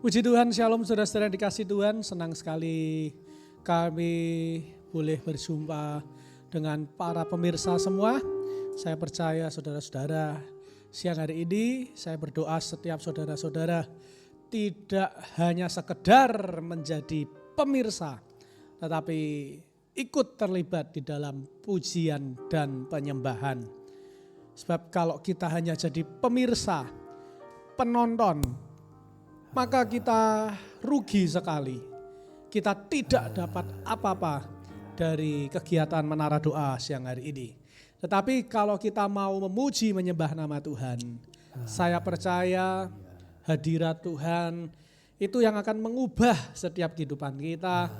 Puji Tuhan, shalom saudara-saudara yang dikasih Tuhan. Senang sekali kami boleh berjumpa dengan para pemirsa semua. Saya percaya saudara-saudara, siang hari ini saya berdoa setiap saudara-saudara tidak hanya sekedar menjadi pemirsa, tetapi ikut terlibat di dalam pujian dan penyembahan. Sebab kalau kita hanya jadi pemirsa, penonton, maka kita rugi sekali. Kita tidak dapat apa-apa dari kegiatan Menara Doa siang hari ini. Tetapi kalau kita mau memuji menyembah nama Tuhan, saya percaya hadirat Tuhan itu yang akan mengubah setiap kehidupan kita.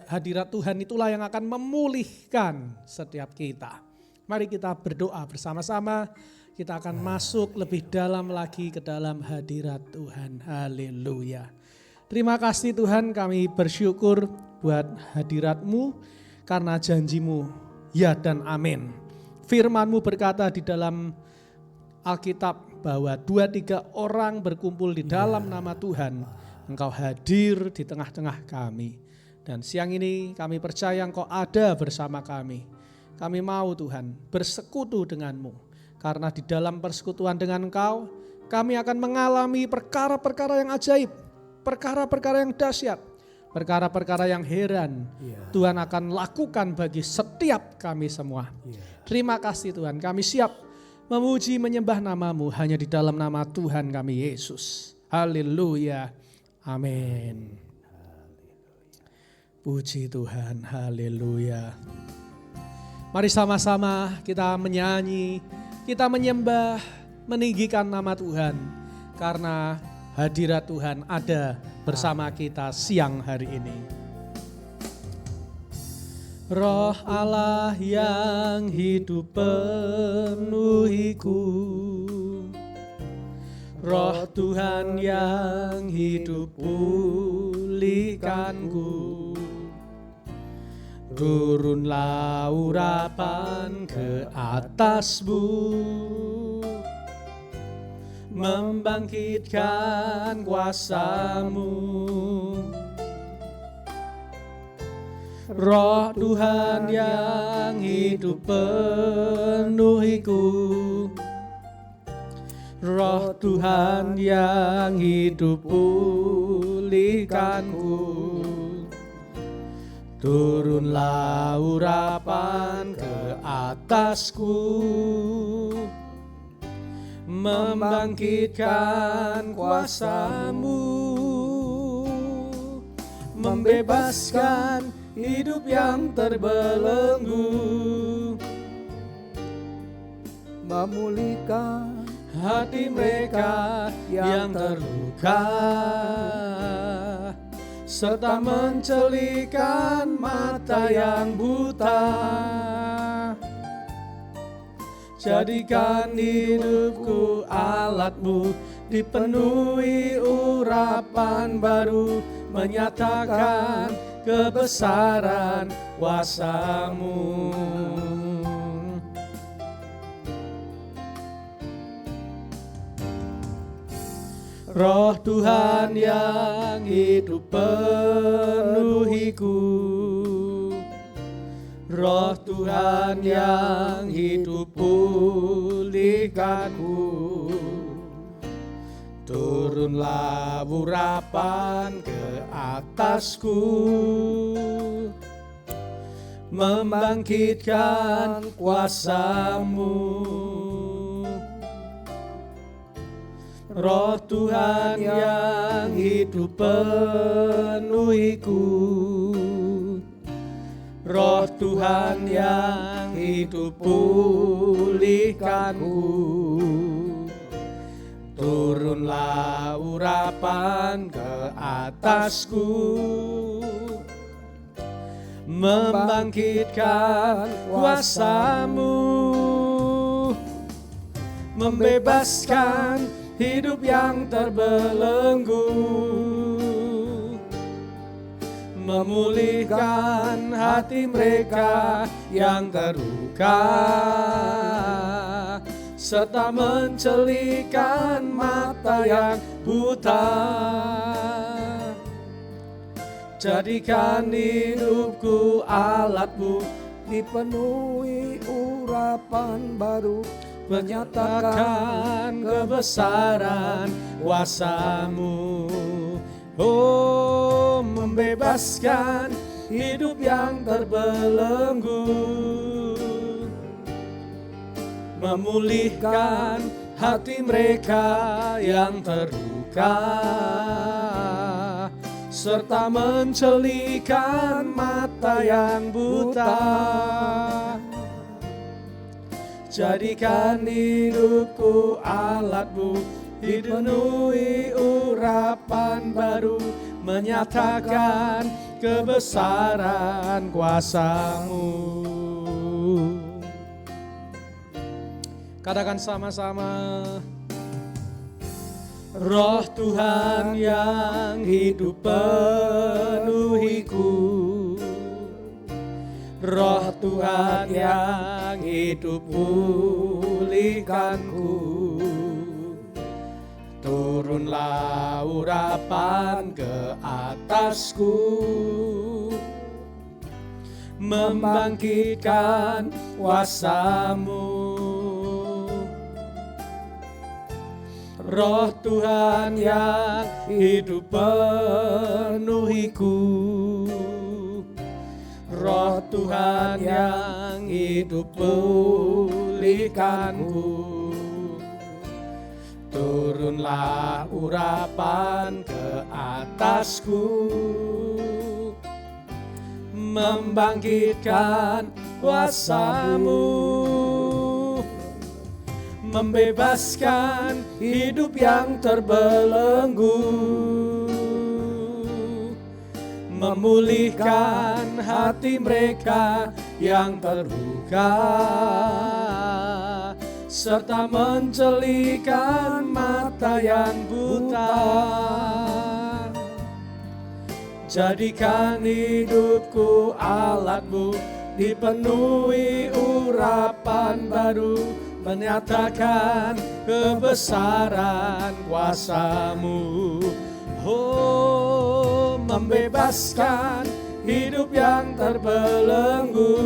Hadirat Tuhan itulah yang akan memulihkan setiap kita. Mari kita berdoa bersama-sama. Kita akan masuk lebih dalam lagi ke dalam hadirat Tuhan. Haleluya. Terima kasih Tuhan, kami bersyukur buat hadirat-Mu karena janji-Mu ya dan amin. Firman-Mu berkata di dalam Alkitab bahwa 2-3 orang berkumpul di dalam nama Tuhan, Engkau hadir di tengah-tengah kami. Dan siang ini kami percaya Engkau ada bersama kami. Kami mau Tuhan bersekutu dengan-Mu. Karena di dalam persekutuan dengan Engkau, kami akan mengalami perkara-perkara yang ajaib, perkara-perkara yang dahsyat, perkara-perkara yang heran. Tuhan akan lakukan bagi setiap kami semua. Terima kasih Tuhan, kami siap memuji menyembah nama-Mu hanya di dalam nama Tuhan kami Yesus. Haleluya, amin. Puji Tuhan, haleluya. Mari sama-sama kita menyanyi, kita menyembah, meninggikan nama Tuhan. Karena hadirat Tuhan ada bersama kita siang hari ini. Roh Allah yang hidup penuhiku, Roh Tuhan yang hidup pulihkanku. Turunlah urapan ke atasmu, membangkitkan kuasa-Mu. Roh Tuhan yang hidup penuhiku, Roh Tuhan yang hidup pulihkanku. Turunlah urapan ke atasku, membangkitkan kuasa-Mu, membebaskan hidup yang terbelenggu, memulihkan hati mereka yang terluka, serta mencelikan mata yang buta. Jadikan hidupku alat-Mu, dipenuhi urapan baru, menyatakan kebesaran kuasa-Mu. Roh Tuhan yang hidup penuhiku, Roh Tuhan yang hidup pulihkanku. Turunlah urapan ke atasku, membangkitkan kuasa-Mu. Roh Tuhan yang hidup penuhiku, Roh Tuhan yang hidup pulihkanku. Turunlah urapan ke atasku, membangkitkan kuasa-Mu, membebaskan hidup yang terbelenggu, memulihkan hati mereka yang terluka, serta mencelikan mata yang buta. Jadikan hidupku alatmu, dipenuhi urapan baru, menyatakan kebesaran kuasa-Mu. Oh, membebaskan hidup yang terbelenggu, memulihkan hati mereka yang terluka, serta mencelikan mata yang buta. Jadikan hidupku alatmu, dipenuhi urapan baru, menyatakan kebesaran kuasa-Mu. Katakan sama-sama. Roh Tuhan yang hidup penuhiku, Roh Tuhan yang hidup pulihkanku. Turunlah urapan ke atasku, membangkitkan kuasa-Mu. Roh Tuhan yang hidup penuhiku, Roh Tuhan yang hidup pulihkanku. Turunlah urapan ke atasku, membangkitkan kuasa-Mu, membebaskan hidup yang terbelenggu, memulihkan hati mereka yang terluka, serta mencelikan mata yang buta. Jadikan hidupku alatmu, dipenuhi urapan baru, menyatakan kebesaran kuasa-Mu. Oh, membebaskan hidup yang terbelenggu,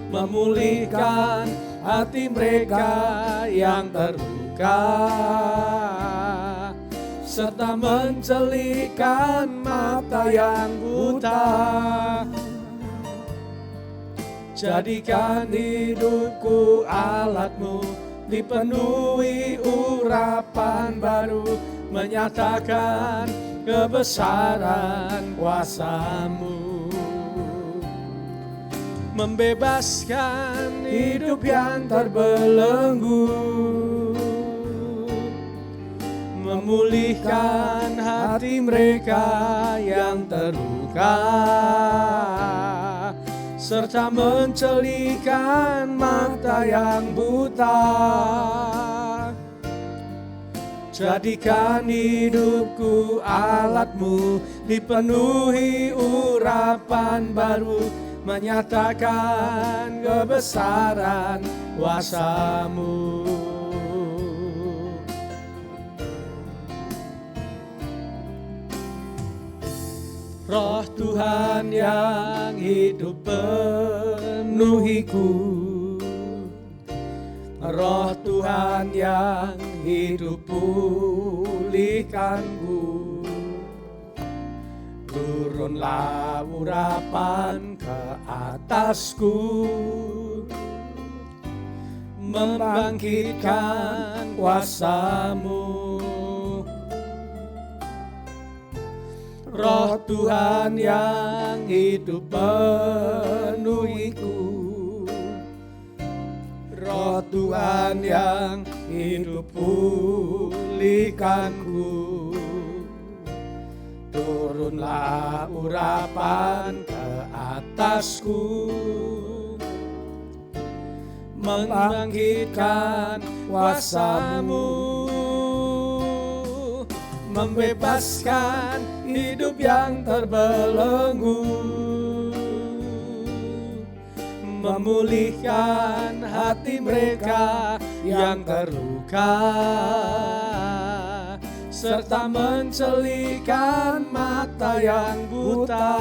memulihkan hati mereka yang terluka, serta mencelikan mata yang buta. Jadikan hidupku alatmu, dipenuhi urapan baru, menyatakan kebesaran kuasa-Mu. Membebaskan hidup yang terbelenggu, memulihkan hati mereka yang terluka, serta mencelikan mata yang buta. Jadikan hidupku alatmu, dipenuhi urapan baru, menyatakan kebesaran kuasa-Mu. Roh Tuhan yang hidup penuhiku, Roh Tuhan yang hidup pulihkanku. Turunlah urapan ke atasku, membangkitkan kuasa-Mu. Roh Tuhan yang hidup penuhiku, Roh Tuhan yang hidup pulihkanku. Turunlah urapan ke atasku, membangkitkan kuasa-Mu, membebaskan hidup yang terbelenggu, memulihkan hati mereka yang terluka, serta mencelikan mata yang buta.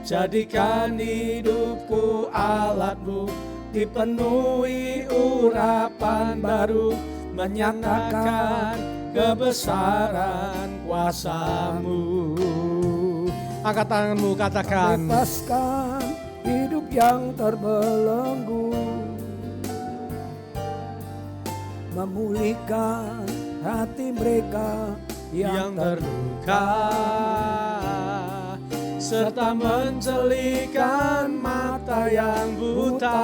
Jadikan hidupku alatmu, dipenuhi urapan baru, menyatakan kebesaran kuasa-Mu. Angkat tanganmu, katakan. Bebaskan hidup yang terbelenggu, memulihkan hati mereka yang terluka, serta mencelikan mata yang buta.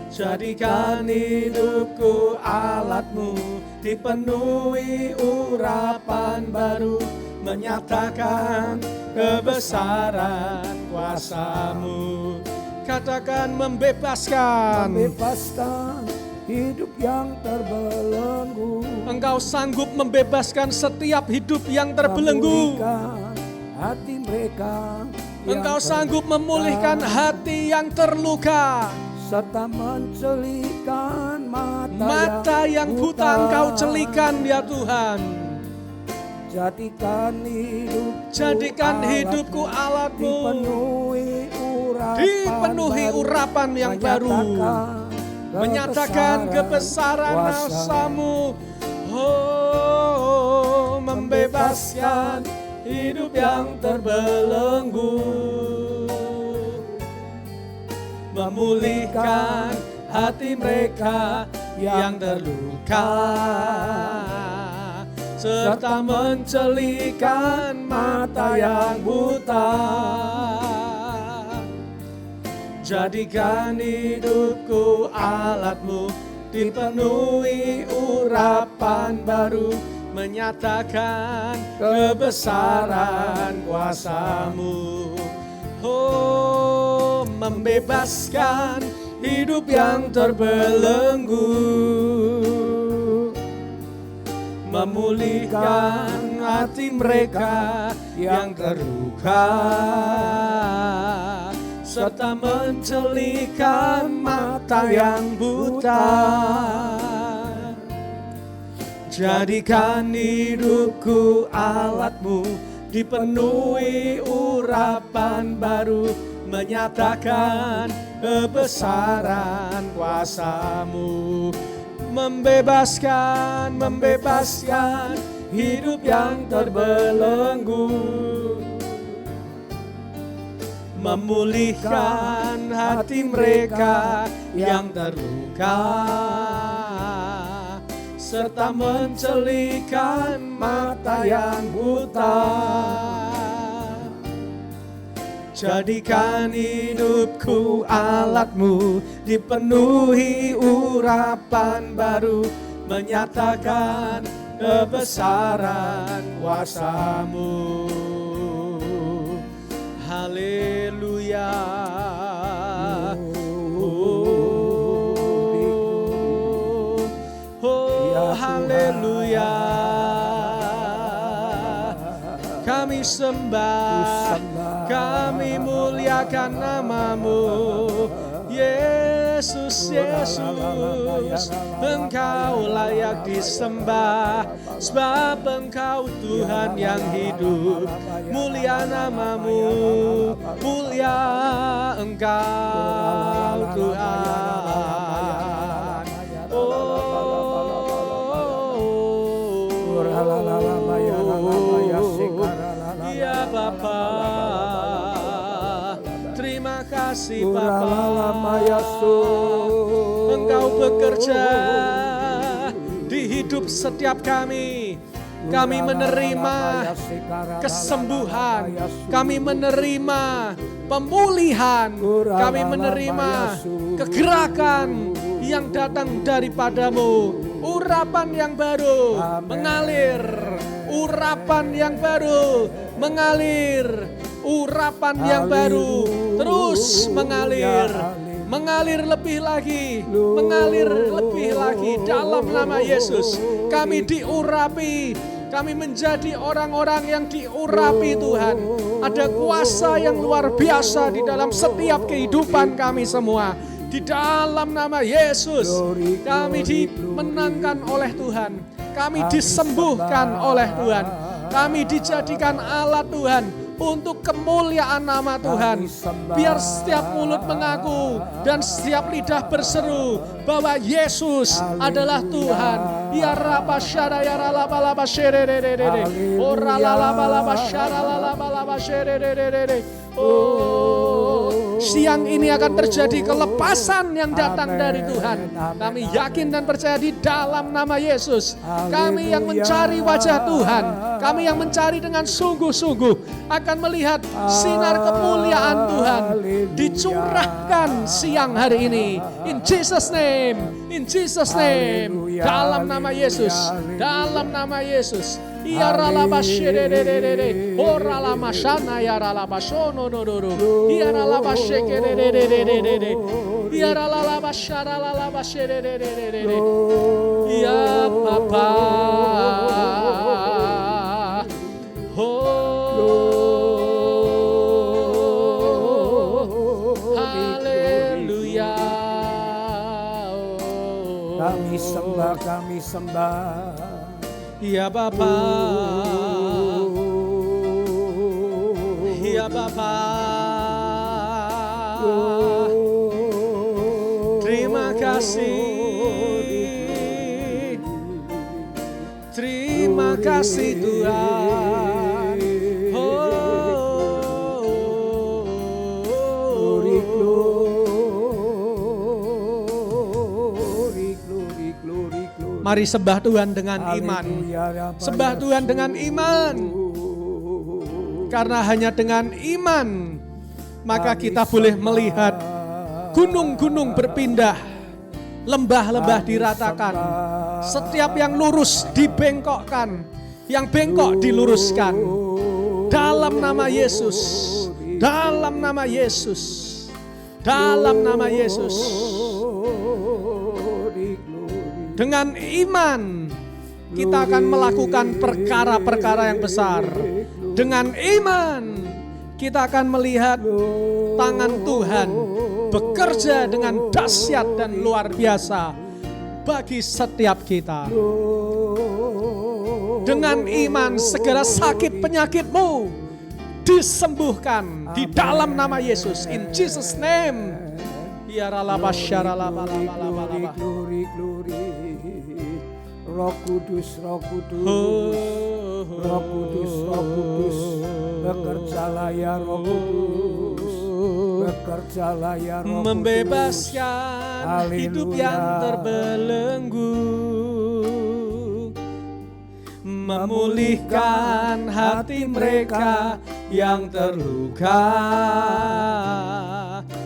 Jadikan hidupku alatmu, dipenuhi urapan baru, menyatakan kebesaran kuasa-Mu. Katakan membebaskan. Membebaskan hidup yang terbelenggu. Engkau sanggup membebaskan setiap hidup yang terbelenggu. Memulihkan hati mereka. Engkau sanggup memulihkan hati yang terluka. Serta mencelikan mata yang buta Engkau celikan ya Tuhan. Jadikan hidupku alatmu, dipenuhi urapan yang baru, menyatakan kebesaran kuasa-Mu. Oh, membebaskan hidup yang terbelenggu, memulihkan hati mereka yang terluka, serta mencelikan mata yang buta. Jadikan hidupku alatmu, dipenuhi urapan baru, menyatakan kebesaran kuasa-Mu. Oh, membebaskan hidup yang terbelenggu, memulihkan hati mereka yang terluka, serta mencelikan mata yang buta. Jadikan hidupku alatmu, dipenuhi urapan baru, menyatakan kebesaran kuasa-Mu. Membebaskan hidup yang terbelenggu, memulihkan hati mereka yang terluka, serta mencelikan mata yang buta. Jadikan hidupku alatmu, dipenuhi urapan baru, menyatakan kebesaran kuasa-Mu. Haleluya. Haleluya. Kami sembah, kami muliakan nama-Mu, Yesus, Yesus. Engkau layak disembah, sebab Engkau Tuhan yang hidup. Mulia nama-Mu, mulia Engkau Tuhan. Ya Bapa, terima kasih Bapa. Engkau bekerja di hidup setiap kami. Kami menerima kesembuhan, kami menerima pemulihan, kami menerima kegerakan yang datang daripada-Mu. Urapan yang baru mengalir, urapan yang baru mengalir, urapan yang baru terus mengalir, mengalir lebih lagi, mengalir lebih lagi dalam nama Yesus. Kami diurapi, Kami menjadi orang-orang yang diurapi Tuhan. Ada kuasa yang luar biasa di dalam setiap kehidupan kami semua. Di dalam nama Yesus, kami dimenangkan oleh Tuhan. Kami disembuhkan oleh Tuhan. Kami dijadikan alat Tuhan untuk kemuliaan nama Tuhan. Biar setiap mulut mengaku dan setiap lidah berseru bahwa Yesus adalah Tuhan. Ya raba syara ya raba laba sherererere. Ora laba laba syara laba laba sherererere. Oh, siang ini akan terjadi kelepasan yang datang dari Tuhan. Kami yakin dan percaya di dalam nama Yesus. Kami yang mencari wajah Tuhan, kami yang mencari dengan sungguh-sungguh akan melihat sinar kemuliaan Tuhan dicurahkan siang hari ini. In Jesus name, in Jesus name. Dalam nama Yesus, dalam nama Yesus. Ya ralaba sherererere, ora lama shana ya ralaba shono nodoro, ya ralaba shekerererere, ya ralaba sharalaba sherererere, ya Bapa, oh, haleluya. Kami sembah, kami sembah. Ya Bapa, ya Bapa, terima kasih, terima kasih Tuhan. Mari sembah Tuhan dengan iman. Sembah Tuhan dengan iman. Karena hanya dengan iman maka kita boleh melihat gunung-gunung berpindah, lembah-lembah diratakan. Setiap yang lurus dibengkokkan, yang bengkok diluruskan. Dalam nama Yesus. Dalam nama Yesus. Dalam nama Yesus. Dengan iman kita akan melakukan perkara-perkara yang besar. Dengan iman kita akan melihat tangan Tuhan bekerja dengan dahsyat dan luar biasa bagi setiap kita. Dengan iman segala sakit penyakitmu disembuhkan di dalam nama Yesus. In Jesus name. Ya ralaba syaralaba laba laba laba. Roh Kudus, Roh Kudus, Roh Kudus, Roh Kudus, bekerjalah ya Roh Kudus, bekerjalah ya Roh Kudus, membebaskan hidup yang terbelenggu, memulihkan hati mereka yang terluka,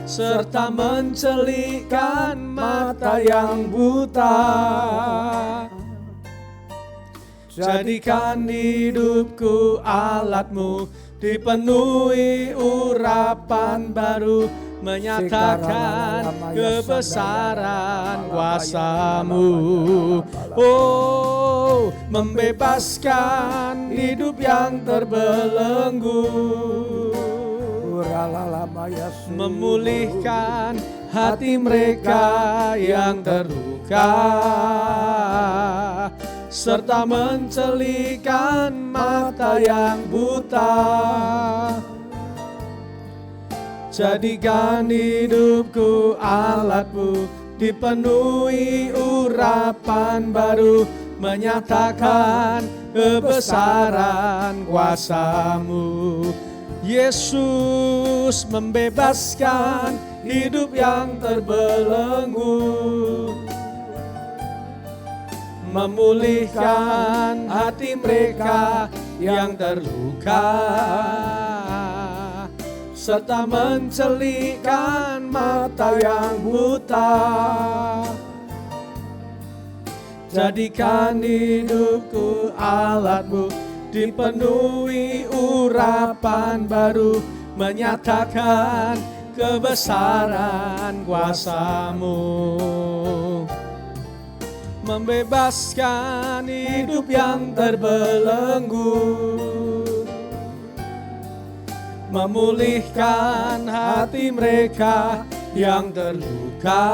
serta mencelikkan mata yang buta. Jadikan hidupku alatmu, dipenuhi urapan baru, menyatakan kebesaran kuasamu. Oh, membebaskan hidup yang terbelenggu, memulihkan hati mereka yang terluka, serta mencelikkan mata yang buta. Jadikan hidupku alatmu, dipenuhi urapan baru, menyatakan kebesaran kuasamu. Yesus membebaskan hidup yang terbelenggu, memulihkan hati mereka yang terluka, serta mencelikkan mata yang buta. Jadikan hidupku alatmu, dipenuhi urapan baru, menyatakan kebesaran kuasamu. membebaskan hidup yang terbelenggu, memulihkan hati mereka yang terluka,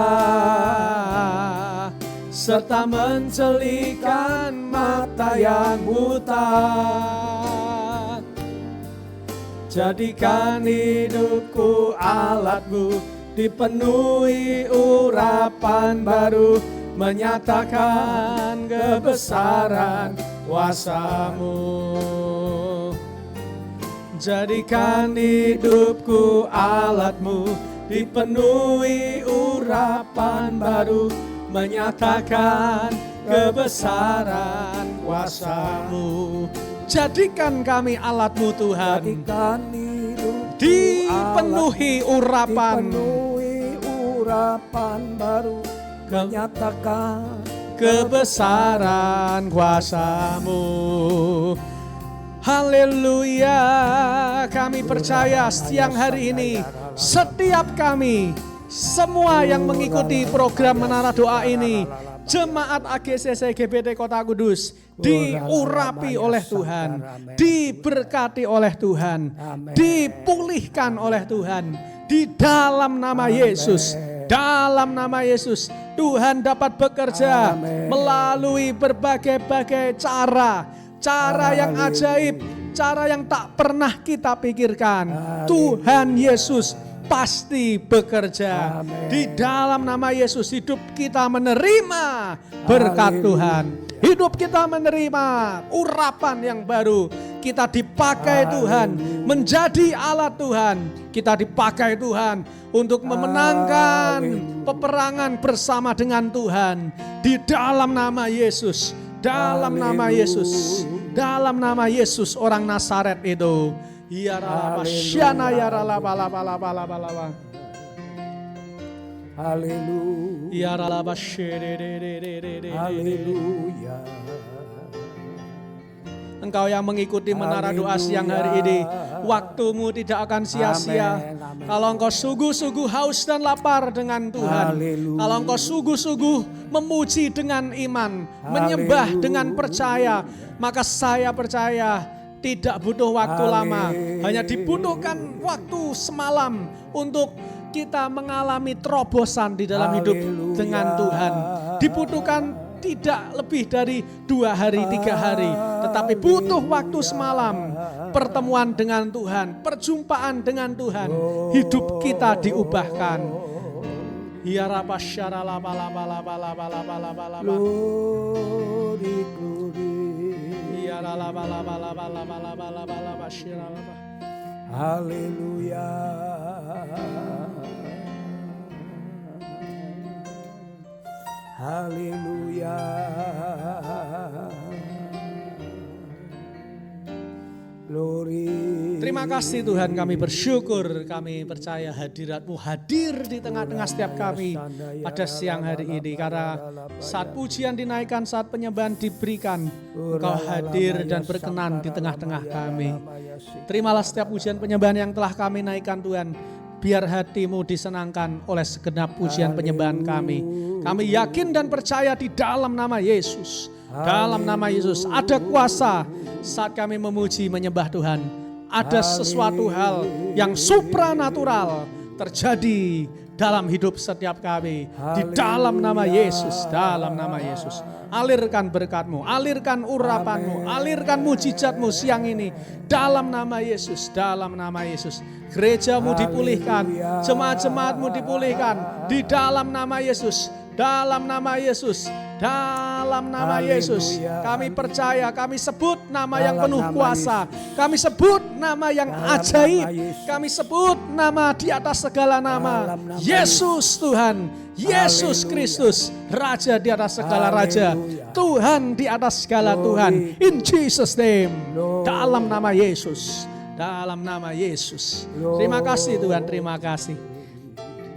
serta mencelikan mata yang buta. Jadikan hidupku alatmu, dipenuhi urapan baru, menyatakan kebesaran kuasa-Mu. Jadikan hidupku alatmu, dipenuhi urapan baru, menyatakan kebesaran kuasa-Mu. Jadikan kami alat-Mu Tuhan, Jadikan hidupku dipenuhi urapan, dipenuhi urapan baru, menyatakan kebesaran kuasa-Mu. Haleluya, kami percaya siang hari ini setiap kami, semua yang mengikuti program Menara Doa ini, Jemaat AGCC GBT Kota Kudus, diurapi oleh Tuhan, diberkati oleh Tuhan, dipulihkan oleh Tuhan, di dalam nama Yesus. Dalam nama Yesus, Tuhan dapat bekerja melalui berbagai-bagai cara yang ajaib, cara yang tak pernah kita pikirkan. Tuhan Yesus pasti bekerja. Di dalam nama Yesus, hidup kita menerima berkat Tuhan. Hidup kita menerima urapan yang baru. Kita dipakai Tuhan, menjadi alat Tuhan. Kita dipakai Tuhan untuk memenangkan peperangan bersama dengan Tuhan. Di dalam nama Yesus, dalam nama Yesus, dalam nama Yesus orang Nazaret itu. Ya rala syana ya rala bala bala bala bala. Haleluya. Ya rala basyere. Haleluya. Engkau yang mengikuti Menara Doa siang hari ini, waktumu tidak akan sia-sia. Kalau engkau sungguh-sungguh haus dan lapar dengan Tuhan, kalau engkau sungguh-sungguh memuji dengan iman, menyembah dengan percaya, maka saya percaya tidak butuh waktu lama, hanya dibutuhkan waktu semalam untuk kita mengalami terobosan di dalam hidup dengan Tuhan. Dibutuhkan tidak lebih dari 2 hari, 3 hari, tetapi butuh waktu semalam. Pertemuan dengan Tuhan, perjumpaan dengan Tuhan, hidup kita diubahkan. Ya Rabbah syarala bala bala bala bala bala bala. Glory, glory. Ya la bala bala bala bala bala bala basyarala. Haleluya. Haleluya. Glory. Terima kasih Tuhan, kami bersyukur, kami percaya hadirat-Mu hadir di tengah-tengah setiap kami pada siang hari ini. Karena saat pujian dinaikkan, saat penyembahan diberikan, Engkau hadir dan berkenan di tengah-tengah kami. Terimalah setiap pujian penyembahan yang telah kami naikkan Tuhan. Biar hati-Mu disenangkan oleh segenap pujian penyembahan kami. Kami yakin dan percaya di dalam nama Yesus. Dalam nama Yesus ada kuasa saat kami memuji menyembah Tuhan. Ada sesuatu hal yang supranatural terjadi dalam hidup setiap kami. Di dalam nama Yesus, dalam nama Yesus. Alirkan berkat-Mu, alirkan urapan-Mu, alirkan mujizat-Mu siang ini. Dalam nama Yesus, dalam nama Yesus. Gereja-Mu dipulihkan, jemaat-jemaat-Mu dipulihkan. Di dalam nama Yesus, dalam nama Yesus. Dalam nama Yesus, kami percaya, kami sebut nama yang penuh kuasa, kami sebut nama yang ajaib, kami sebut nama di atas segala nama, Yesus Tuhan, Yesus Kristus, Raja di atas segala Raja, Tuhan di atas segala Tuhan, in Jesus name, dalam nama Yesus, dalam nama Yesus. Terima kasih Tuhan, terima kasih.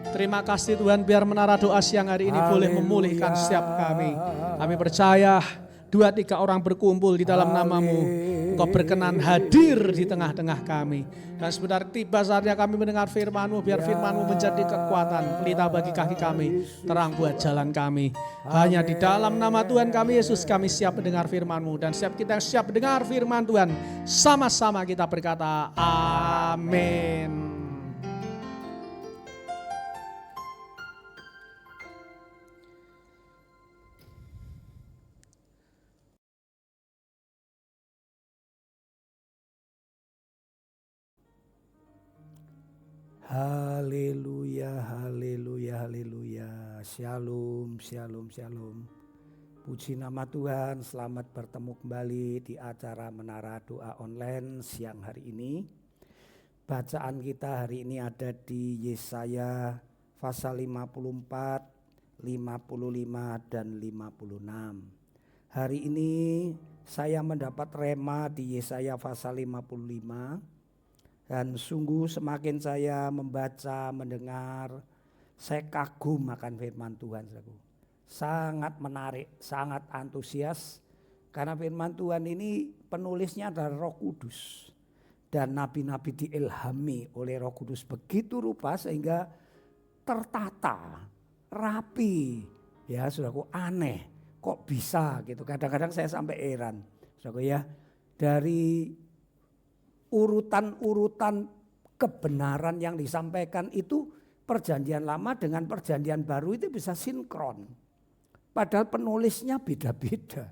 Terima kasih Tuhan, biar Menara Doa siang hari ini boleh memulihkan setiap kami. Kami percaya 2-3 orang berkumpul di dalam nama-Mu, Engkau berkenan hadir di tengah-tengah kami. Dan sebentar tiba saatnya kami mendengar firman-Mu, biar firman-Mu menjadi kekuatan, pelita bagi kaki kami, terang buat jalan kami. Hanya di dalam nama Tuhan kami Yesus kami siap mendengar firman-Mu. Dan setiap kita yang siap mendengar firman Tuhan, sama-sama kita berkata amin. Haleluya, haleluya, haleluya. Shalom, shalom, shalom. Puji nama Tuhan, selamat bertemu kembali di acara Menara Doa Online siang hari ini. Bacaan kita hari ini ada di Yesaya pasal 54, 55 dan 56. Hari ini saya mendapat rema di Yesaya pasal 55. Dan sungguh semakin saya membaca, mendengar, saya kagum akan firman Tuhan. Sangat menarik, sangat antusias. Karena firman Tuhan ini penulisnya adalah Roh Kudus. Dan nabi-nabi diilhami oleh Roh Kudus begitu rupa sehingga tertata, rapi. Ya saudaraku, aneh, kok bisa gitu. Kadang-kadang saya sampai heran. Saudaraku ya, dari urutan-urutan kebenaran yang disampaikan itu perjanjian lama dengan perjanjian baru itu bisa sinkron. Padahal penulisnya beda-beda,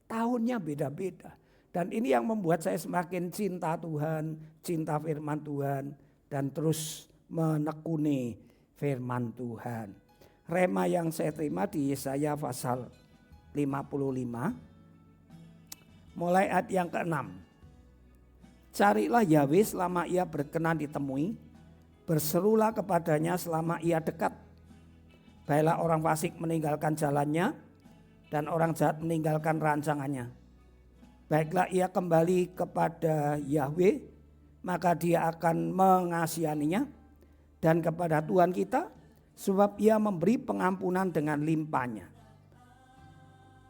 tahunnya beda-beda. Dan ini yang membuat saya semakin cinta Tuhan, cinta firman Tuhan dan terus menekuni firman Tuhan. Rema yang saya terima di Yesaya pasal 55 mulai ayat yang ke-6. Carilah Yahweh selama ia berkenan ditemui, berserulah kepadanya selama ia dekat. Baiklah orang fasik meninggalkan jalannya dan orang jahat meninggalkan rancangannya. Baiklah ia kembali kepada Yahweh, maka dia akan mengasihaninya, dan kepada Tuhan kita, sebab ia memberi pengampunan dengan limpahnya.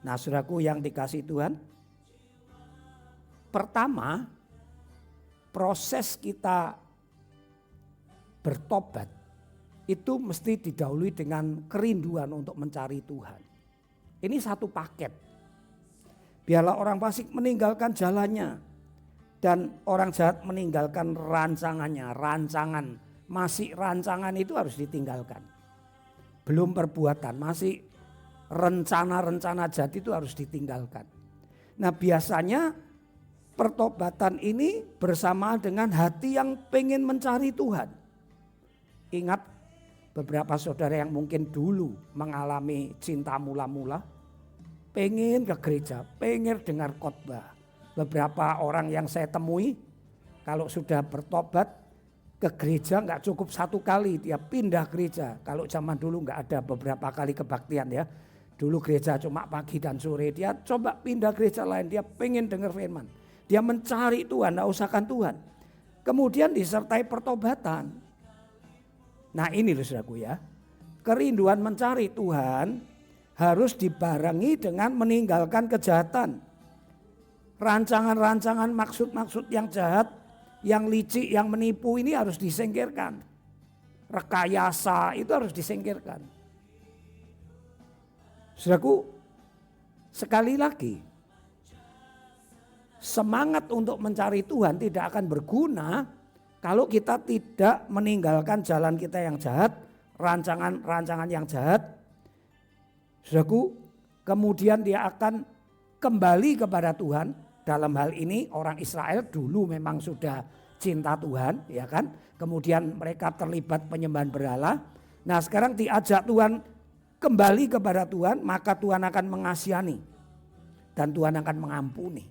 Nah saudaraku yang dikasihi Tuhan, pertama, proses kita bertobat itu mesti didahului dengan kerinduan untuk mencari Tuhan. Ini satu paket. Biarlah orang fasik meninggalkan jalannya dan orang jahat meninggalkan rancangannya. Rancangan itu harus ditinggalkan. Belum perbuatan, masih rencana-rencana jahat itu harus ditinggalkan. Nah biasanya pertobatan ini bersama dengan hati yang pengen mencari Tuhan. Ingat beberapa saudara yang mungkin dulu mengalami cinta mula-mula. Pengen ke gereja, pengen dengar khotbah. Beberapa orang yang saya temui kalau sudah bertobat ke gereja gak cukup satu kali dia pindah gereja. Kalau zaman dulu gak ada beberapa kali kebaktian ya. Dulu gereja cuma pagi dan sore, dia coba pindah gereja lain, dia pengen dengar firman. Dia mencari Tuhan, tidak usahkan Tuhan. Kemudian disertai pertobatan. Nah ini loh saudaraku ya. Kerinduan mencari Tuhan harus dibarengi dengan meninggalkan kejahatan. Rancangan-rancangan maksud-maksud yang jahat, yang licik, yang menipu ini harus disingkirkan. Rekayasa itu harus disingkirkan. Saudaraku, sekali lagi. Semangat untuk mencari Tuhan tidak akan berguna kalau kita tidak meninggalkan jalan kita yang jahat, rancangan-rancangan yang jahat. Saudaraku, kemudian dia akan kembali kepada Tuhan. Dalam hal ini orang Israel dulu memang sudah cinta Tuhan, ya kan? Kemudian mereka terlibat penyembahan berhala. Nah, sekarang diajak Tuhan kembali kepada Tuhan, maka Tuhan akan mengasihani dan Tuhan akan mengampuni.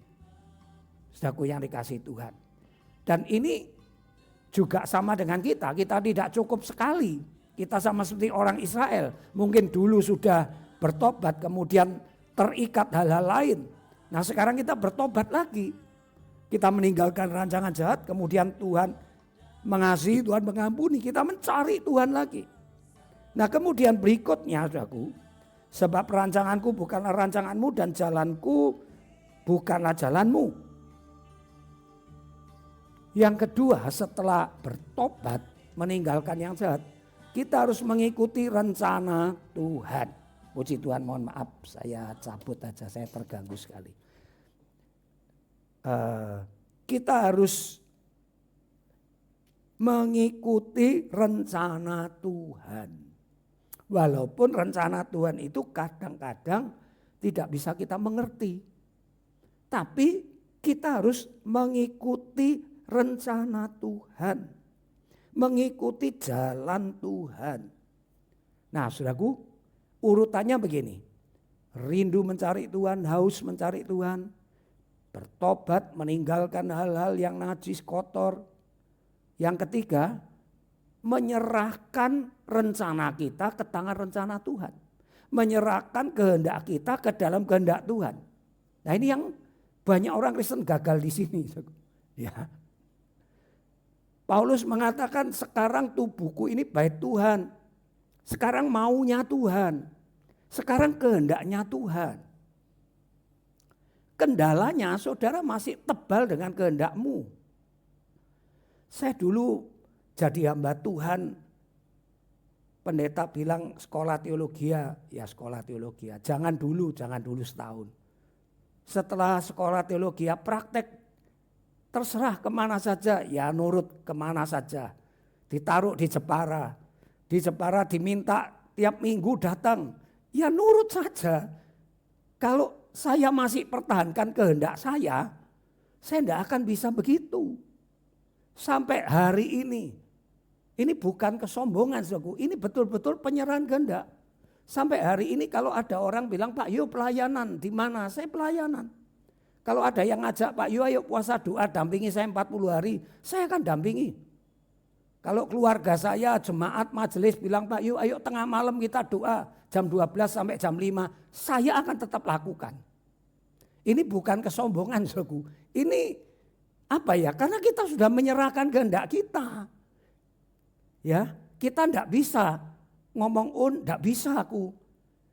Saudaraku yang dikasihi Tuhan. Dan ini juga sama dengan kita tidak cukup sekali. Kita sama seperti orang Israel. Mungkin dulu sudah bertobat kemudian terikat hal-hal lain. Nah sekarang kita bertobat lagi. Kita meninggalkan rancangan jahat, kemudian Tuhan mengasihi, Tuhan mengampuni. Kita mencari Tuhan lagi. Nah kemudian berikutnya saudaraku, sebab rancanganku bukanlah rancanganmu dan jalanku bukanlah jalanmu. Yang kedua, setelah bertobat meninggalkan yang jahat, kita harus mengikuti rencana Tuhan. Puji Tuhan, mohon maaf saya cabut aja, saya terganggu sekali. Kita harus mengikuti rencana Tuhan. Walaupun rencana Tuhan itu kadang-kadang tidak bisa kita mengerti. Tapi kita harus mengikuti rencana Tuhan. Mengikuti jalan Tuhan. Nah, saudaraku, urutannya begini. Rindu mencari Tuhan, haus mencari Tuhan. Bertobat, meninggalkan hal-hal yang najis, kotor. Yang ketiga, menyerahkan rencana kita ke tangan rencana Tuhan. Menyerahkan kehendak kita ke dalam kehendak Tuhan. Nah, ini yang banyak orang Kristen gagal di sini. Ya. Paulus mengatakan sekarang tubuhku ini bait Tuhan. Sekarang maunya Tuhan. Sekarang kehendaknya Tuhan. Kendalanya saudara masih tebal dengan kehendakmu. Saya dulu jadi hamba Tuhan. Pendeta bilang sekolah teologi ya sekolah teologi. Jangan dulu setahun. Setelah sekolah teologi praktek. Terserah kemana saja, ya nurut kemana saja. Ditaruh di Jepara. Di Jepara diminta tiap minggu datang. Ya nurut saja. Kalau saya masih pertahankan kehendak saya tidak akan bisa begitu. Sampai hari ini. Ini bukan kesombongan, saudaraku. Ini betul-betul penyerahan kehendak. Sampai hari ini kalau ada orang bilang, Pak yuk pelayanan, di mana? Saya pelayanan. Kalau ada yang ngajak Pak Yu ayo puasa doa dampingi saya 40 hari, saya akan dampingi. Kalau keluarga saya jemaat majelis bilang Pak Yu ayo tengah malam kita doa jam 12 sampai jam 5, saya akan tetap lakukan. Ini bukan kesombongan saudaraku. Ini apa ya? Karena kita sudah menyerahkan kehendak kita. Ya, kita enggak bisa ngomong enggak bisa aku.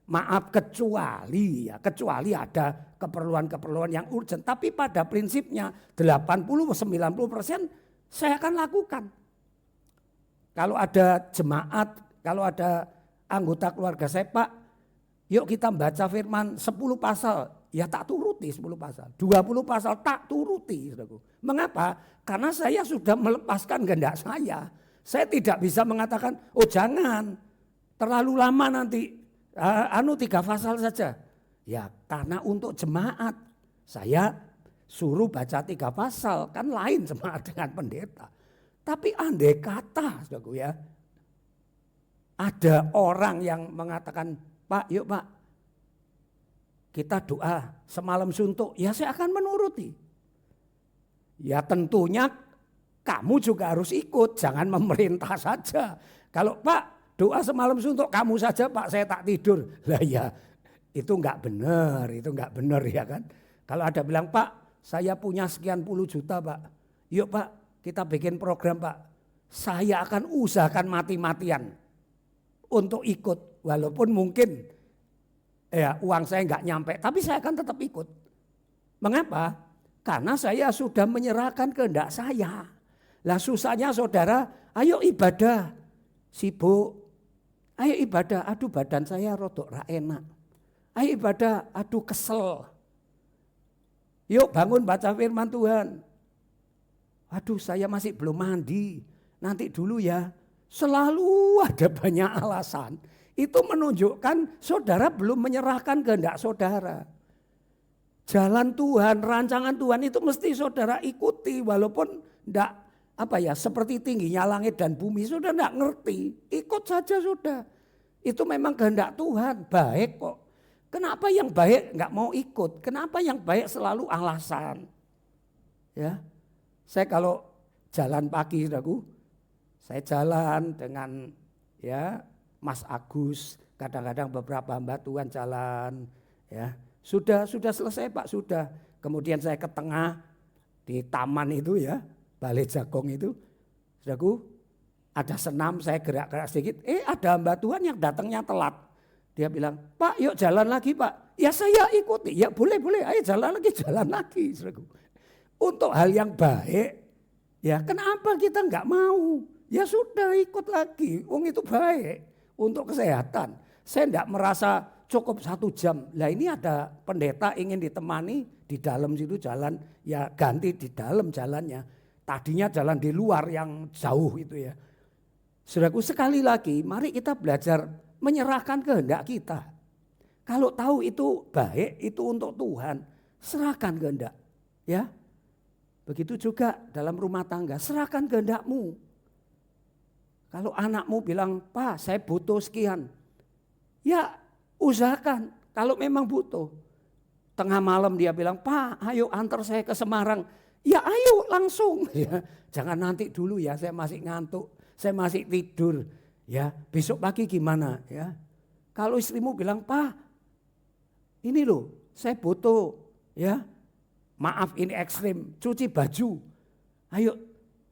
Maaf kecuali ada keperluan-keperluan yang urgent. Tapi pada prinsipnya 80-90% saya akan lakukan. Kalau ada jemaat, kalau ada anggota keluarga saya, Pak yuk kita baca firman 10 pasal. Ya tak turuti 10 pasal. 20 pasal tak turuti. Mengapa? Karena saya sudah melepaskan kehendak saya. Saya tidak bisa mengatakan, oh jangan terlalu lama nanti. 3 pasal saja. Ya karena untuk jemaat saya suruh baca 3 pasal. Kan lain jemaat dengan pendeta. Tapi andai kata saudaraku ya. Ada orang yang mengatakan Pak yuk Pak. Kita doa semalam suntuk. Ya saya akan menuruti. Ya tentunya kamu juga harus ikut. Jangan memerintah saja. Kalau Pak doa semalam suntuk kamu saja Pak saya tak tidur. Lah ya itu enggak benar ya kan. Kalau ada bilang Pak saya punya sekian puluh juta Pak. Yuk Pak kita bikin program Pak. Saya akan usahakan mati-matian untuk ikut. Walaupun mungkin ya uang saya enggak nyampe. Tapi saya akan tetap ikut. Mengapa? Karena saya sudah menyerahkan kehendak saya. Lah susahnya saudara ayo ibadah. Sibuk. Ayo ibadah, aduh badan saya rodok ra enak. Ayo ibadah, aduh kesel. Yuk bangun baca firman Tuhan. Aduh saya masih belum mandi, nanti dulu ya. Selalu ada banyak alasan. Itu menunjukkan saudara belum menyerahkan kehendak saudara. Jalan Tuhan, rancangan Tuhan itu mesti saudara ikuti walaupun enggak seperti tingginya langit dan bumi sudah enggak ngerti, ikut saja sudah. Itu memang kehendak Tuhan, baik kok. Kenapa yang baik enggak mau ikut? Kenapa yang baik selalu alasan? Ya, saya kalau jalan pagi, saudaraku, saya jalan dengan ya Mas Agus, kadang-kadang beberapa hamba Tuhan jalan, ya sudah selesai Pak sudah. Kemudian saya ke tengah di taman itu ya. Balai Jagong itu, saudaraku, ada senam saya gerak-gerak sedikit. Ada hamba Tuhan yang datangnya telat. Dia bilang, Pak yuk jalan lagi Pak. Ya saya ikuti, ya boleh, ayo jalan lagi, saudaraku. Untuk hal yang baik, Ya kenapa kita nggak mau? Ya sudah ikut lagi, itu baik untuk kesehatan. Saya enggak merasa cukup 1 jam. Lah ini ada pendeta ingin ditemani di dalam situ jalan, ya ganti di dalam jalannya. Tadinya jalan di luar yang jauh itu ya. Saudaraku, sekali lagi mari kita belajar menyerahkan kehendak kita. Kalau tahu itu baik, itu untuk Tuhan, serahkan kehendak. Ya, begitu juga dalam rumah tangga, serahkan kehendakmu. Kalau anakmu bilang, "Pak, saya butuh sekian." Ya, usahakan kalau memang butuh. Tengah malam dia bilang, "Pak, ayo antar saya ke Semarang." Ya ayo langsung. Ya, jangan nanti dulu ya, saya masih ngantuk, saya masih tidur. Ya, besok pagi gimana ya? Kalau istrimu bilang, "Pak, ini loh, saya butuh ya. Maaf ini ekstrim, cuci baju. Ayo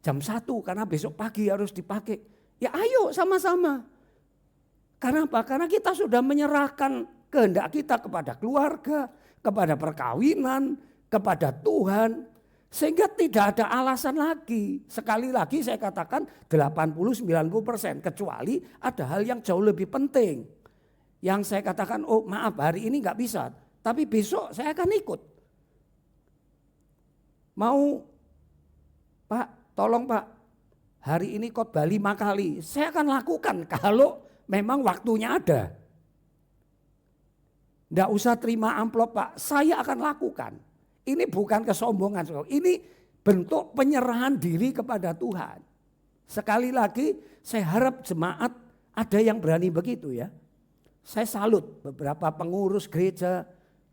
jam 1 karena besok pagi harus dipakai." Ya ayo sama-sama. Karena apa? Karena kita sudah menyerahkan kehendak kita kepada keluarga, kepada perkawinan, kepada Tuhan. Sehingga tidak ada alasan lagi. Sekali lagi saya katakan 80-90%. Kecuali ada hal yang jauh lebih penting. Yang saya katakan, oh maaf hari ini gak bisa. Tapi besok saya akan ikut. Mau Pak, tolong Pak, hari ini khotbah 5 kali. Saya akan lakukan kalau memang waktunya ada. Nggak usah terima amplop Pak, saya akan lakukan. Ini bukan kesombongan, ini bentuk penyerahan diri kepada Tuhan. Sekali lagi saya harap jemaat ada yang berani begitu ya. Saya salut beberapa pengurus gereja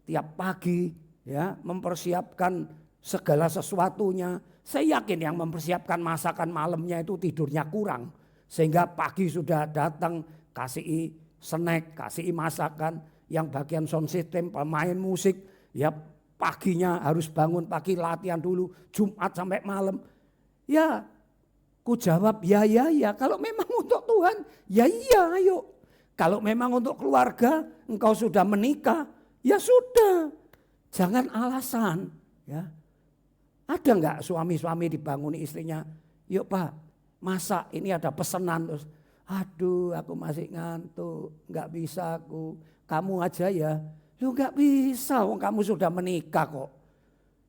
tiap pagi ya mempersiapkan segala sesuatunya. Saya yakin yang mempersiapkan masakan malamnya itu tidurnya kurang. Sehingga pagi sudah datang kasih snack, kasih masakan. Yang bagian sound system, pemain musik, ya paginya harus bangun pagi latihan dulu, Jumat sampai malam. Ya, ku jawab ya. Kalau memang untuk Tuhan, ya iya ayo. Kalau memang untuk keluarga, engkau sudah menikah, ya sudah. Jangan alasan. Ya. Ada enggak suami-suami dibanguni istrinya, yuk Pak, masak ini ada pesanan. Terus, aduh aku masih ngantuk, enggak bisa aku. Kamu aja ya, lu gak bisa, kamu sudah menikah kok.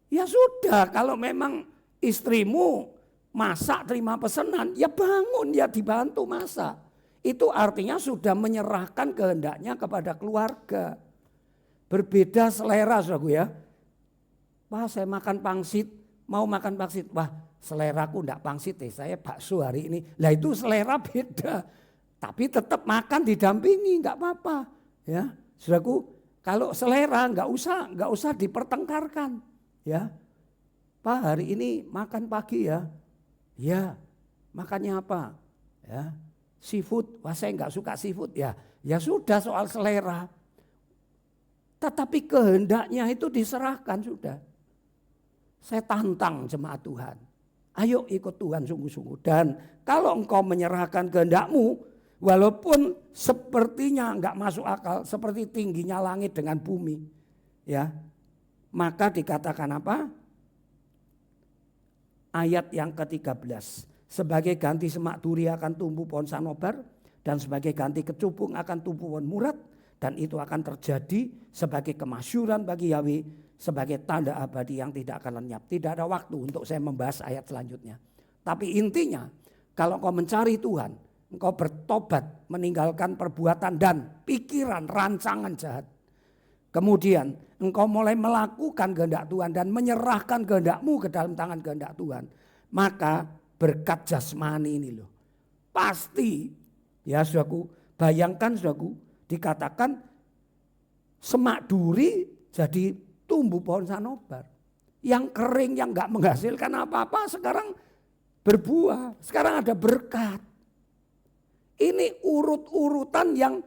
Ya sudah, kalau memang istrimu masak terima pesanan, ya bangun, ya dibantu masak. Itu artinya sudah menyerahkan kehendaknya kepada keluarga. Berbeda selera saudaraku ya. Wah saya makan pangsit, mau makan pangsit. Wah seleraku enggak pangsit saya bakso hari ini. Lah itu selera beda. Tapi tetap makan didampingi, enggak apa-apa. Ya, saudaraku, kalau selera nggak usah dipertengkarkan, ya. Pak hari ini makan pagi ya, ya. Makannya apa? Ya, seafood. Wah saya nggak suka seafood ya. Ya sudah soal selera. Tetapi kehendaknya itu diserahkan sudah. Saya tantang jemaat Tuhan. Ayo ikut Tuhan sungguh-sungguh. Dan kalau engkau menyerahkan kehendakmu, walaupun sepertinya enggak masuk akal, seperti tingginya langit dengan bumi, ya, maka dikatakan apa? Ayat yang ke-13, sebagai ganti semak duri akan tumbuh pohon sanobar, dan sebagai ganti kecubung akan tumbuh pohon murad, dan itu akan terjadi sebagai kemasyuran bagi Yahweh, sebagai tanda abadi yang tidak akan lenyap. Tidak ada waktu untuk saya membahas ayat selanjutnya. Tapi intinya, kalau kau mencari Tuhan, engkau bertobat, meninggalkan perbuatan dan pikiran, rancangan jahat. Kemudian engkau mulai melakukan kehendak Tuhan dan menyerahkan kehendakmu ke dalam tangan kehendak Tuhan. Maka berkat jasmani ini loh. Pasti, ya saudaraku, bayangkan saudaraku, dikatakan semak duri jadi tumbuh pohon sanobar. Yang kering, yang gak menghasilkan apa-apa sekarang berbuah, sekarang ada berkat. Ini urut-urutan yang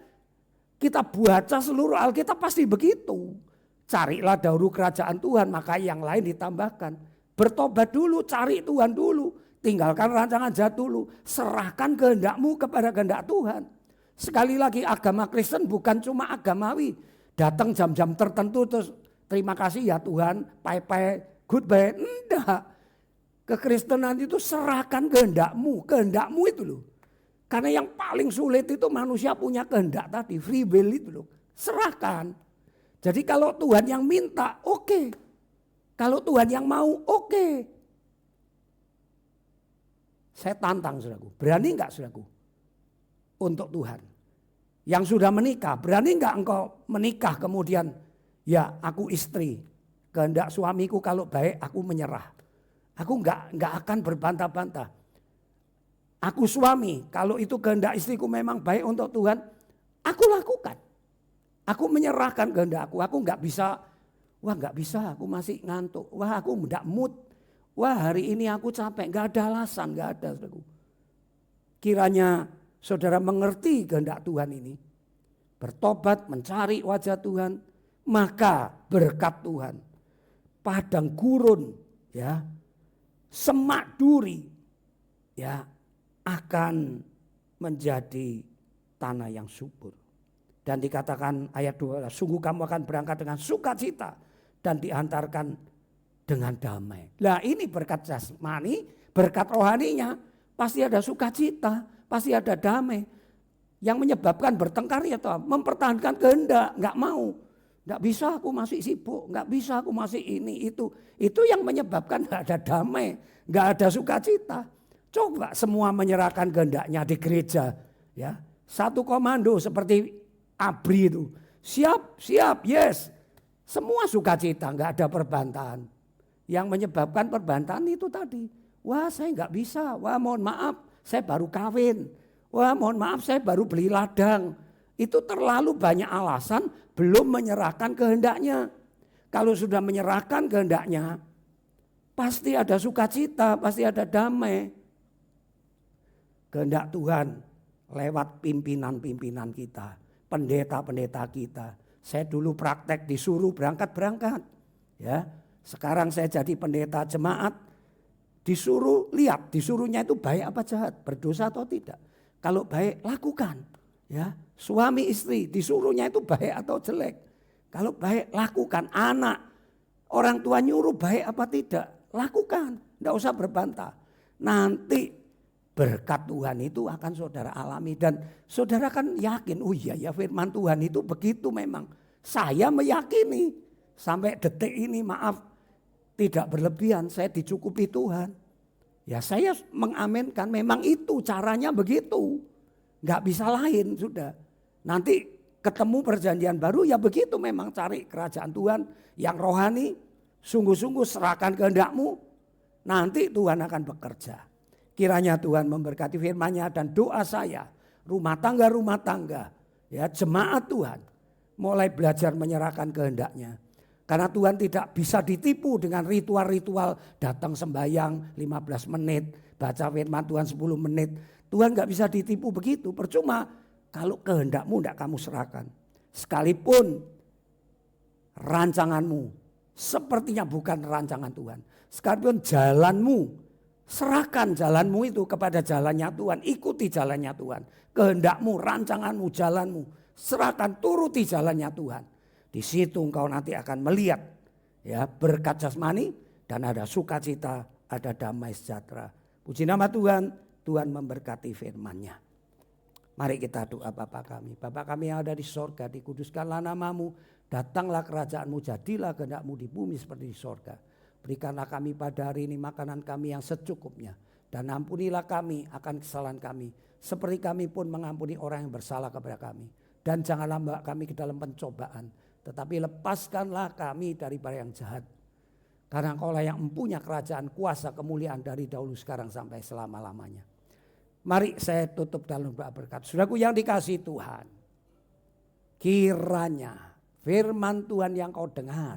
kita baca seluruh Alkitab pasti begitu. Carilah dahulu kerajaan Tuhan, maka yang lain ditambahkan. Bertobat dulu, cari Tuhan dulu. Tinggalkan rancangan jahat dulu. Serahkan kehendakmu kepada kehendak Tuhan. Sekali lagi agama Kristen bukan cuma agamawi. Datang jam-jam tertentu terus terima kasih ya Tuhan, bye-bye, goodbye. Enggak. Kekristenan itu serahkan kehendakmu, kehendakmu itu loh. Karena yang paling sulit itu manusia punya kehendak tadi, free will itu loh. Serahkan. Jadi kalau Tuhan yang minta, oke. Kalau Tuhan yang mau, oke. Saya tantang saudaraku, berani enggak saudaraku? Untuk Tuhan. Yang sudah menikah, berani enggak engkau menikah kemudian, ya aku istri. Kehendak suamiku kalau baik aku menyerah. Aku enggak akan berbantah-bantah. Aku suami, kalau itu kehendak istriku memang baik untuk Tuhan, aku lakukan. Aku menyerahkan kehendakku, aku enggak bisa, aku masih ngantuk. Wah aku enggak mood. Wah hari ini aku capek, enggak ada alasan, enggak ada. Saudaraku. Kiranya saudara mengerti kehendak Tuhan ini. Bertobat, mencari wajah Tuhan, maka berkat Tuhan. Padang gurun, ya, semak duri, ya, akan menjadi tanah yang subur. Dan dikatakan ayat 2, sungguh kamu akan berangkat dengan sukacita dan diantarkan dengan damai. Nah ini berkat jasmani, berkat rohaninya pasti ada sukacita, pasti ada damai. Yang menyebabkan bertengkar ya toh, mempertahankan kehendak, enggak mau. Enggak bisa aku masih sibuk, enggak bisa aku masih ini itu. Itu yang menyebabkan enggak ada damai, enggak ada sukacita. Coba semua menyerahkan kehendaknya di gereja, ya. Satu komando seperti ABRI itu. Siap, yes. Semua sukacita, enggak ada perbantahan. Yang menyebabkan perbantahan itu tadi. Wah, saya enggak bisa. Wah, mohon maaf, saya baru kawin. Wah, mohon maaf, saya baru beli ladang. Itu terlalu banyak alasan belum menyerahkan kehendaknya. Kalau sudah menyerahkan kehendaknya, pasti ada sukacita, pasti ada damai. Kehendak Tuhan lewat pimpinan-pimpinan kita, pendeta-pendeta kita. Saya dulu praktek disuruh berangkat-berangkat. Ya, sekarang saya jadi pendeta jemaat, disuruh lihat, disuruhnya itu baik apa jahat, berdosa atau tidak. Kalau baik lakukan. Ya, suami istri disuruhnya itu baik atau jelek. Kalau baik lakukan. Anak, orang tua nyuruh baik apa tidak, lakukan. Tidak usah berbantah. Nanti berkat Tuhan itu akan saudara alami. Dan saudara kan yakin, oh iya ya firman Tuhan itu begitu memang. Saya meyakini sampai detik ini maaf tidak berlebihan, saya dicukupi Tuhan. Ya saya mengaminkan memang itu caranya begitu. Enggak bisa lain sudah. Nanti ketemu perjanjian baru ya begitu memang cari kerajaan Tuhan yang rohani. Sungguh-sungguh serahkan kehendakmu. Nanti Tuhan akan bekerja. Kiranya Tuhan memberkati firman-Nya dan doa saya. Rumah tangga, ya jemaat Tuhan. Mulai belajar menyerahkan kehendaknya. Karena Tuhan tidak bisa ditipu dengan ritual-ritual datang sembahyang 15 menit. Baca firman Tuhan 10 menit. Tuhan gak bisa ditipu begitu. Percuma kalau kehendakmu tidak kamu serahkan. Sekalipun rancanganmu sepertinya bukan rancangan Tuhan. Sekalipun jalanmu, serahkan jalanmu itu kepada jalannya Tuhan. Ikuti jalannya Tuhan. Kehendakmu, rancanganmu, jalanmu. Serahkan, turuti jalannya Tuhan. Di situ engkau nanti akan melihat ya berkat jasmani dan ada sukacita, ada damai sejahtera. Puji nama Tuhan, Tuhan memberkati firman-Nya. Mari kita doa Bapa kami. Bapa kami yang ada di sorga, dikuduskanlah namamu. Datanglah kerajaanmu, jadilah kehendakmu di bumi seperti di sorga. Berikanlah kami pada hari ini makanan kami yang secukupnya. Dan ampunilah kami akan kesalahan kami. Seperti kami pun mengampuni orang yang bersalah kepada kami. Dan janganlah membawa kami ke dalam pencobaan. Tetapi lepaskanlah kami daripada yang jahat. Karena Engkaulah yang mempunyai kerajaan, kuasa, kemuliaan dari dahulu sekarang sampai selama-lamanya. Mari saya tutup dalam doa berkat. Saudaraku yang dikasihi Tuhan. Kiranya firman Tuhan yang kau dengar.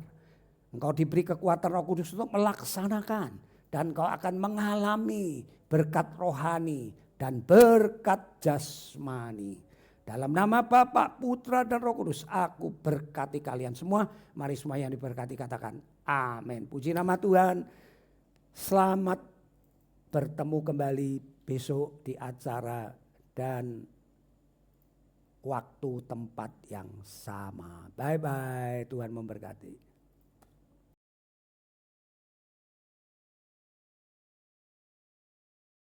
Engkau diberi kekuatan Roh Kudus untuk melaksanakan. Dan kau akan mengalami berkat rohani dan berkat jasmani. Dalam nama Bapa, Putra dan Roh Kudus, aku berkati kalian semua. Mari semua yang diberkati katakan amin. Puji nama Tuhan. Selamat bertemu kembali besok di acara dan waktu tempat yang sama. Bye bye, Tuhan memberkati.